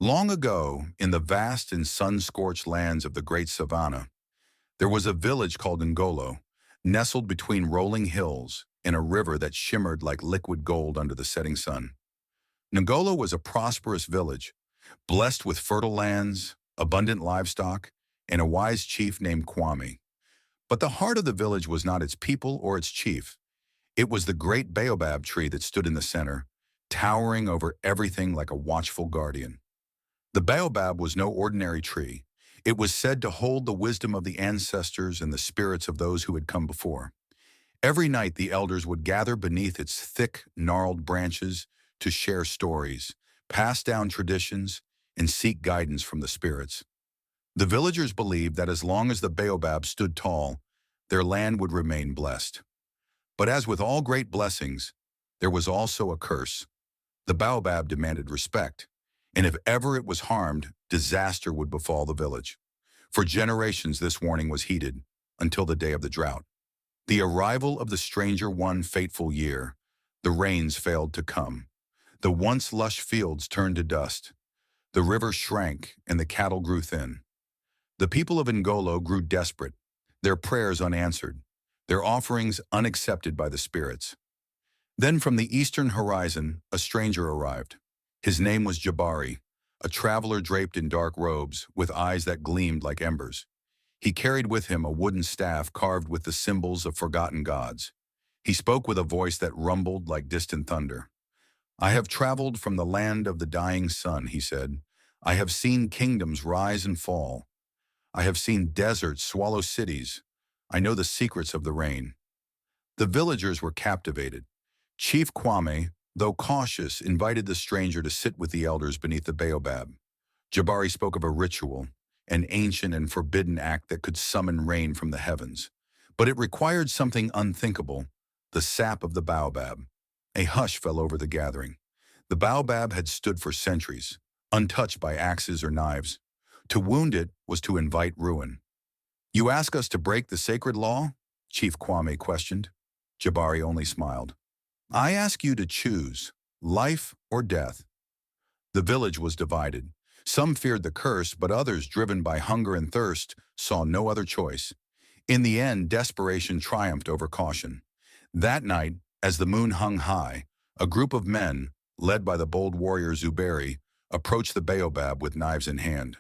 Long ago, in the vast and sun-scorched lands of the Great Savannah, there was a village called Ngolo, nestled between rolling hills and a river that shimmered like liquid gold under the setting sun. Ngolo was a prosperous village, blessed with fertile lands, abundant livestock, and a wise chief named Kwame. But the heart of the village was not its people or its chief. It was the great baobab tree that stood in the center, towering over everything like a watchful guardian. The baobab was no ordinary tree. It was said to hold the wisdom of the ancestors and the spirits of those who had come before. Every night the elders would gather beneath its thick, gnarled branches to share stories, pass down traditions, and seek guidance from the spirits. The villagers believed that as long as the baobab stood tall, their land would remain blessed. But as with all great blessings, there was also a curse. The baobab demanded respect, and if ever it was harmed, disaster would befall the village. For generations this warning was heeded, until the day of the drought. The arrival of the stranger one fateful year, the rains failed to come. The once lush fields turned to dust. The river shrank and the cattle grew thin. The people of Ngolo grew desperate, their prayers unanswered, their offerings unaccepted by the spirits. Then from the eastern horizon, a stranger arrived. His name was Jabari, a traveler draped in dark robes with eyes that gleamed like embers. He carried with him a wooden staff carved with the symbols of forgotten gods. He spoke with a voice that rumbled like distant thunder. "I have traveled from the land of the dying sun," he said. "I have seen kingdoms rise and fall. I have seen deserts swallow cities. I know the secrets of the rain." The villagers were captivated. Chief Kwame, though cautious, invited the stranger to sit with the elders beneath the baobab. Jabari spoke of a ritual, an ancient and forbidden act that could summon rain from the heavens. But it required something unthinkable, the sap of the baobab. A hush fell over the gathering. The baobab had stood for centuries, untouched by axes or knives. To wound it was to invite ruin. "You ask us to break the sacred law?" Chief Kwame questioned. Jabari only smiled. "I ask you to choose, life or death." The village was divided. Some feared the curse, but others, driven by hunger and thirst, saw no other choice. In the end, desperation triumphed over caution. That night, as the moon hung high, a group of men, led by the bold warrior Zuberi, approached the baobab with knives in hand.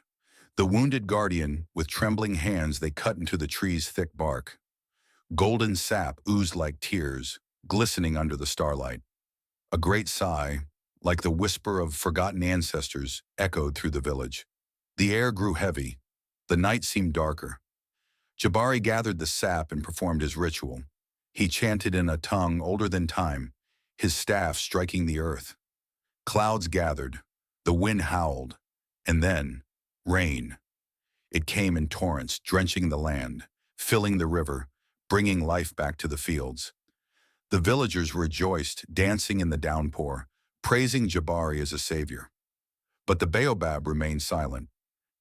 The wounded guardian, with trembling hands, they cut into the tree's thick bark. Golden sap oozed like tears, glistening under the starlight. A great sigh, like the whisper of forgotten ancestors, echoed through the village. The air grew heavy. The night seemed darker. Jabari gathered the sap and performed his ritual. He chanted in a tongue older than time, his staff striking the earth. Clouds gathered, the wind howled, and then rain. It came in torrents, drenching the land, filling the river, bringing life back to the fields. The villagers rejoiced, dancing in the downpour, praising Jabari as a savior. But the baobab remained silent.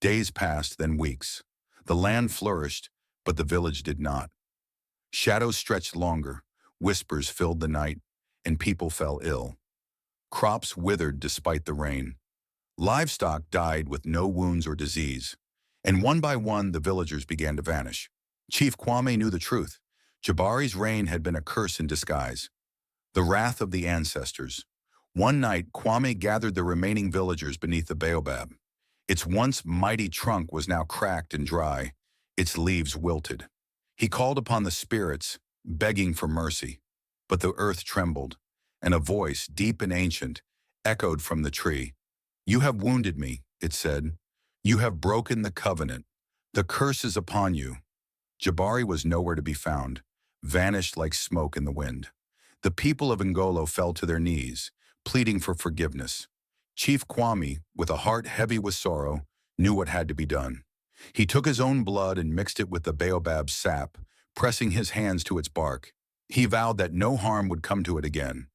Days passed, then weeks. The land flourished, but the village did not. Shadows stretched longer, whispers filled the night, and people fell ill. Crops withered despite the rain. Livestock died with no wounds or disease. And one by one, the villagers began to vanish. Chief Kwame knew the truth. Jabari's reign had been a curse in disguise. The wrath of the ancestors. One night, Kwame gathered the remaining villagers beneath the baobab. Its once mighty trunk was now cracked and dry, its leaves wilted. He called upon the spirits, begging for mercy. But the earth trembled, and a voice, deep and ancient, echoed from the tree. "You have wounded me," it said. "You have broken the covenant. The curse is upon you." Jabari was nowhere to be found, vanished like smoke in the wind. The people of Ngolo fell to their knees, pleading for forgiveness. Chief Kwame, with a heart heavy with sorrow, knew what had to be done. He took his own blood and mixed it with the baobab's sap, pressing his hands to its bark. He vowed that no harm would come to it again.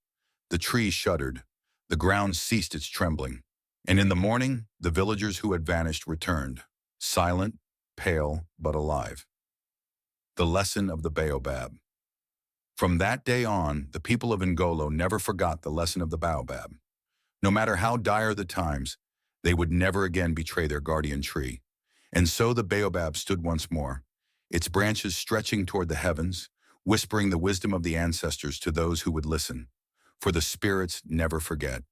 The tree shuddered. The ground ceased its trembling. And in the morning, the villagers who had vanished returned, silent, pale, but alive. The lesson of the baobab. From that day on, the people of Ngolo never forgot the lesson of the baobab. No matter how dire the times, They would never again betray their guardian tree. And so the baobab stood once more, its branches stretching toward the heavens, whispering the wisdom of the ancestors to those who would listen. For the spirits never forget.